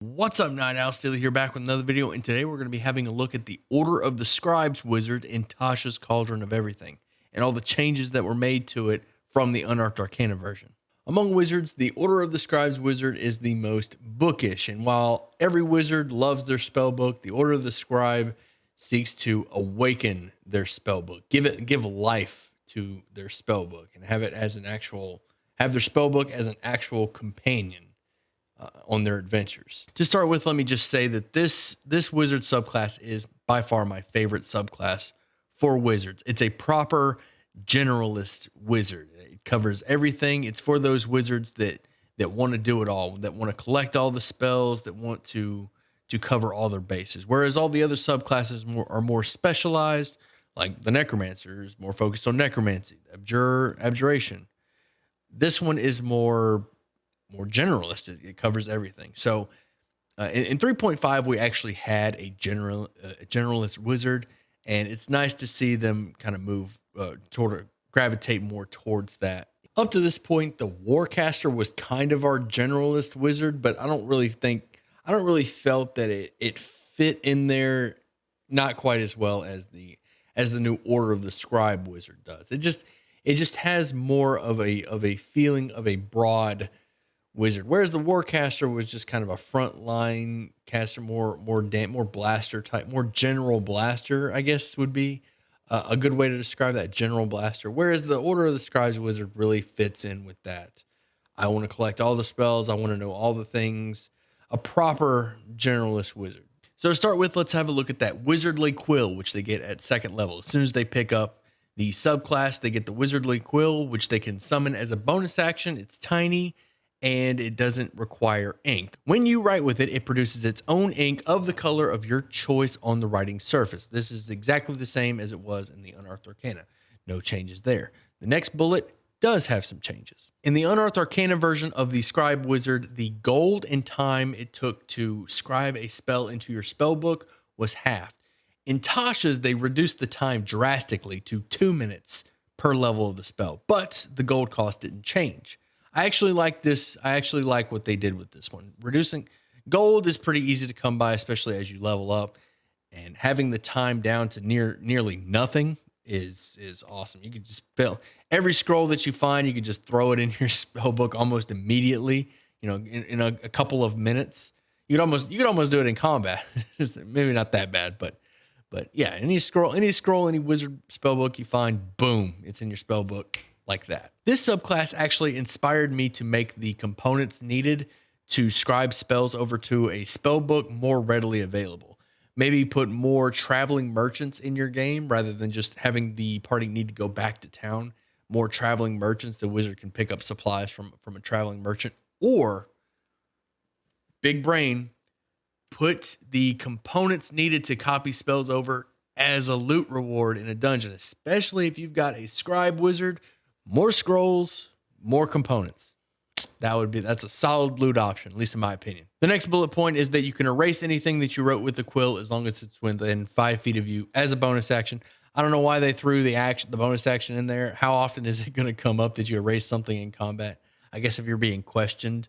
What's up, Night Owl? Steely here, back with another video, and today we're going to be having a look at the Order of the Scribes wizard in Tasha's Cauldron of Everything, and all the changes that were made to it from the Unearthed Arcana version. Among wizards, the Order of the Scribes wizard is the most bookish, and while every wizard loves their spellbook, the Order of the Scribe seeks to awaken their spellbook, give life to their spellbook, and have their spellbook as an actual companion on their adventures. To start with, let me just say that this wizard subclass is by far my favorite subclass for wizards. It's a proper generalist wizard. It covers everything. It's for those wizards that want to do it all, that want to collect all the spells, that want to cover all their bases. Whereas all the other subclasses are more specialized, like the necromancer is more focused on necromancy, abjuration. This one is more generalist. It covers everything. So in 3.5, we actually had a generalist wizard, and it's nice to see them kind of move gravitate more towards that. Up to this point, the warcaster was kind of our generalist wizard, but I don't really felt that it fit in there, not quite as well as the new Order of the Scribe wizard does. It just has more of a feeling of a broad wizard, whereas the warcaster was just kind of a frontline caster, more blaster type, more general blaster, I guess would be a good way to describe that, general blaster. Whereas the Order of the Scribes wizard really fits in with that. I want to collect all the spells. I want to know all the things. A proper generalist wizard. So to start with, let's have a look at that wizardly quill, which they get at second level. As soon as they pick up the subclass, they get the wizardly quill, which they can summon as a bonus action. It's tiny, and it doesn't require ink. When you write with it, it produces its own ink of the color of your choice on the writing surface. This is exactly the same as it was in the Unearthed Arcana. No changes there. The next bullet does have some changes. In the Unearthed Arcana version of the Scribe Wizard, the gold and time it took to scribe a spell into your spellbook was halved. In Tasha's, they reduced the time drastically to 2 minutes per level of the spell, but the gold cost didn't change. I actually like this. I actually like what they did with this one. Reducing gold is pretty easy to come by, especially as you level up, and having the time down to nearly nothing is awesome. You could just fill every scroll that you find. You could just throw it in your spellbook almost immediately. You know, in a couple of minutes. You could almost do it in combat. Maybe not that bad, but yeah. Any wizard spellbook you find, boom, it's in your spellbook. Like that. This subclass actually inspired me to make the components needed to scribe spells over to a spellbook more readily available. Maybe put more traveling merchants in your game rather than just having the party need to go back to town. More traveling merchants, the wizard can pick up supplies from a traveling merchant, or big brain, put the components needed to copy spells over as a loot reward in a dungeon, especially if you've got a scribe wizard. More scrolls, more components. That's a solid loot option, at least in my opinion. The next bullet point is that you can erase anything that you wrote with the quill as long as it's within 5 feet of you as a bonus action. I don't know why they threw the bonus action in there. How often is it going to come up that you erase something in combat? I guess if you're being questioned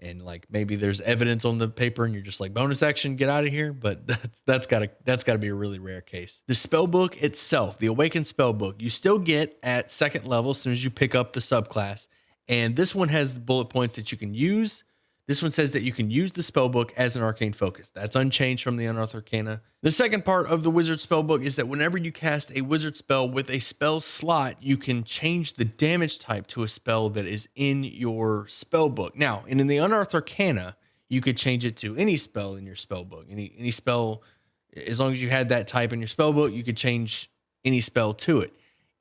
and like maybe there's evidence on the paper and you're just like, bonus action, get out of here. But that's gotta be a really rare case. The spellbook itself, the awakened spellbook, you still get at second level as soon as you pick up the subclass. And this one has bullet points that you can use. This one says that you can use the spellbook as an arcane focus. That's unchanged from the Unearthed Arcana. The second part of the wizard spellbook is that whenever you cast a wizard spell with a spell slot, you can change the damage type to a spell that is in your spellbook. Now, in the Unearthed Arcana, you could change it to any spell in your spellbook. Any spell, as long as you had that type in your spellbook, you could change any spell to it.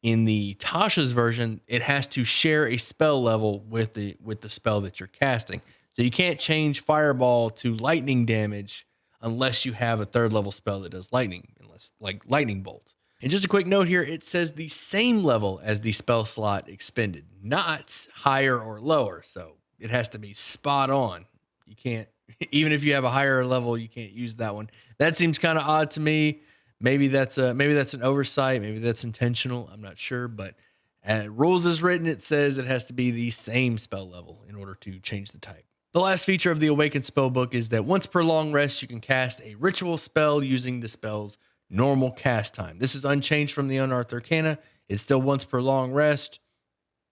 In the Tasha's version, it has to share a spell level with the spell that you're casting. So you can't change fireball to lightning damage unless you have a third level spell that does lightning, like lightning bolt. And just a quick note here, it says the same level as the spell slot expended, not higher or lower. So it has to be spot on. You can't, even if you have a higher level, you can't use that one. That seems kind of odd to me. Maybe that's an oversight. Maybe that's intentional. I'm not sure, but rules as written, it says it has to be the same spell level in order to change the type. The last feature of the Awakened Spellbook is that once per long rest, you can cast a ritual spell using the spell's normal cast time. This is unchanged from the Unearthed Arcana. It's still once per long rest.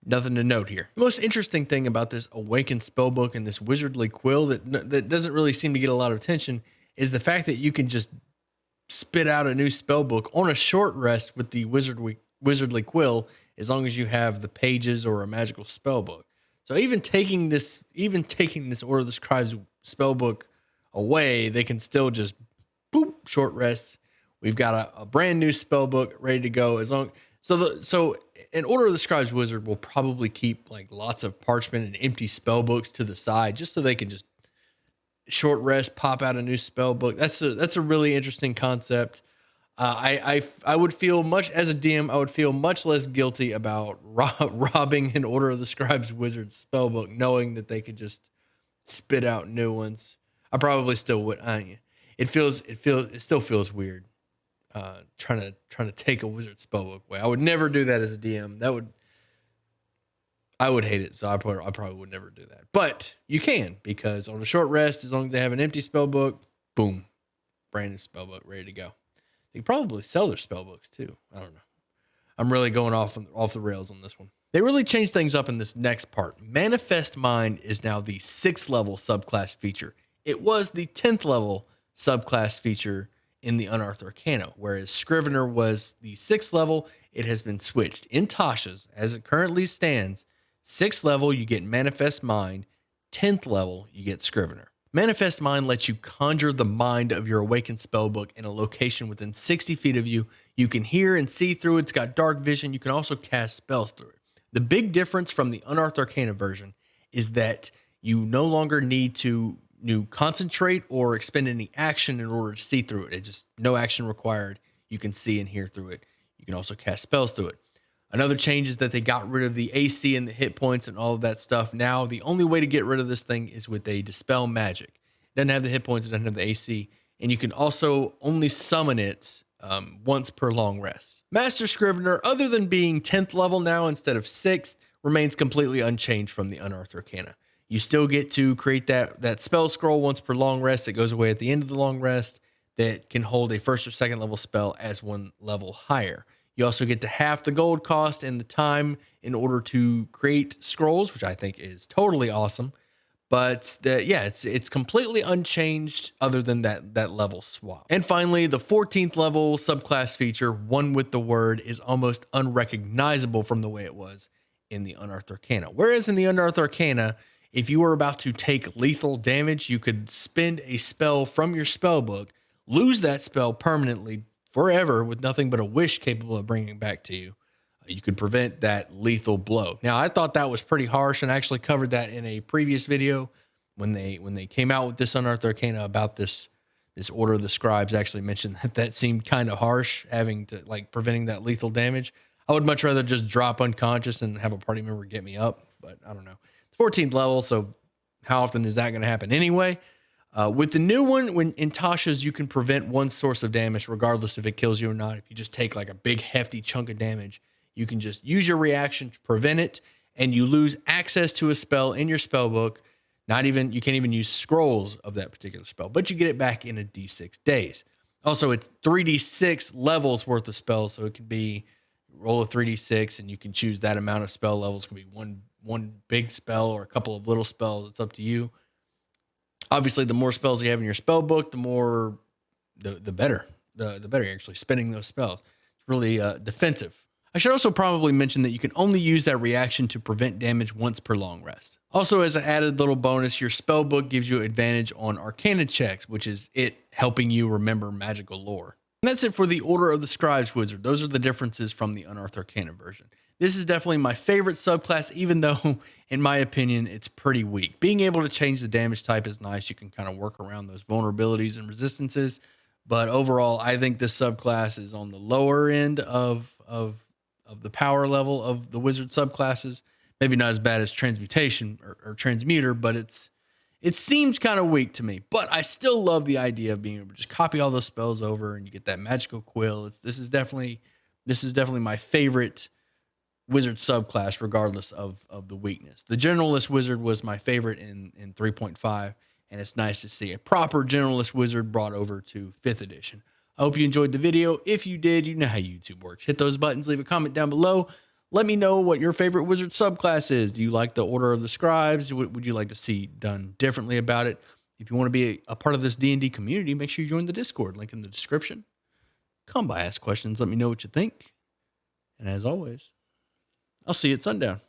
Nothing to note here. The most interesting thing about this Awakened Spellbook and this Wizardly Quill that doesn't really seem to get a lot of attention is the fact that you can just spit out a new spellbook on a short rest with the Wizardly Quill, as long as you have the pages or a magical spellbook. So even taking this Order of the Scribes spellbook away, they can still just boop, short rest. We've got a brand new spellbook ready to go. So an Order of the Scribes wizard will probably keep like lots of parchment and empty spellbooks to the side, just so they can just short rest, pop out a new spellbook. That's a really interesting concept. I would feel much, as a DM, I would feel much less guilty about robbing an Order of the Scribes wizard spellbook, knowing that they could just spit out new ones. I probably still would. It still feels weird. Trying to take a wizard spellbook away. I would never do that as a DM. I would hate it. So I probably would never do that. But you can, because on a short rest, as long as they have an empty spellbook, boom, brand new spellbook ready to go. They probably sell their spellbooks too. I don't know. I'm really going off the rails on this one. They really changed things up in this next part. Manifest Mind is now the 6th level subclass feature. It was the 10th level subclass feature in the Unearthed Arcana, whereas Scrivener was the 6th level. It has been switched. In Tasha's, as it currently stands, 6th level, you get Manifest Mind. 10th level, you get Scrivener. Manifest Mind lets you conjure the mind of your awakened spellbook in a location within 60 feet of you. You can hear and see through it. It's got dark vision. You can also cast spells through it. The big difference from the Unearthed Arcana version is that you no longer need to concentrate or expend any action in order to see through it. It's just no action required. You can see and hear through it. You can also cast spells through it. Another change is that they got rid of the AC and the hit points and all of that stuff. Now, the only way to get rid of this thing is with a Dispel Magic. It doesn't have the hit points, it doesn't have the AC, and you can also only summon it once per long rest. Master Scrivener, other than being 10th level now instead of 6th, remains completely unchanged from the Unearthed Arcana. You still get to create that spell scroll once per long rest. It goes away at the end of the long rest that can hold a 1st or 2nd level spell as one level higher. You also get to half the gold cost and the time in order to create scrolls, which I think is totally awesome. But it's completely unchanged other than that level swap. And finally, the 14th level subclass feature, One with the Word, is almost unrecognizable from the way it was in the Unearthed Arcana. Whereas in the Unearthed Arcana, if you were about to take lethal damage, you could spend a spell from your spellbook, lose that spell permanently forever with nothing but a wish capable of bringing it back to you. You could prevent that lethal blow. Now, I thought that was pretty harsh, and I actually covered that in a previous video when they came out with this Unearthed Arcana about this Order of the Scribes. Actually mentioned that seemed kind of harsh, having to preventing that lethal damage. I would much rather just drop unconscious and have a party member get me up, but I don't know. It's 14th level, so how often is that going to happen anyway? With the new one, when in Tasha's, you can prevent one source of damage regardless if it kills you or not. If you just take a big hefty chunk of damage, you can just use your reaction to prevent it, and you lose access to a spell in your spellbook. You can't even use scrolls of that particular spell, but you get it back in a D6 days. Also, it's 3d6 levels worth of spells, so it could be roll a 3d6, and you can choose that amount of spell levels. It could be one big spell or a couple of little spells. It's up to you. Obviously, the more spells you have in your spell book, the better. The better you're actually spending those spells. It's really defensive. I should also probably mention that you can only use that reaction to prevent damage once per long rest. Also, as an added little bonus, your spell book gives you advantage on arcana checks, which is it helping you remember magical lore. And that's it for the Order of the Scribes wizard. Those are the differences from the Unearthed Arcana version. This is definitely my favorite subclass, even though, in my opinion, it's pretty weak. Being able to change the damage type is nice. You can kind of work around those vulnerabilities and resistances. But overall, I think this subclass is on the lower end of the power level of the wizard subclasses. Maybe not as bad as transmutation or transmuter, but it seems kind of weak to me. But I still love the idea of being able to just copy all those spells over and you get that magical quill. This is definitely my favorite wizard subclass regardless of the weakness. The generalist wizard was my favorite in 3.5, and it's nice to see a proper generalist wizard brought over to 5th edition. I hope you enjoyed the video. If you did, you know how YouTube works. Hit those buttons, leave a comment down below. Let me know what your favorite wizard subclass is. Do you like the Order of the Scribes? What would you like to see done differently about it? If you want to be a part of this D&D community, make sure you join the Discord. Link in the description. Come by, ask questions. Let me know what you think. And as always, I'll see you at sundown.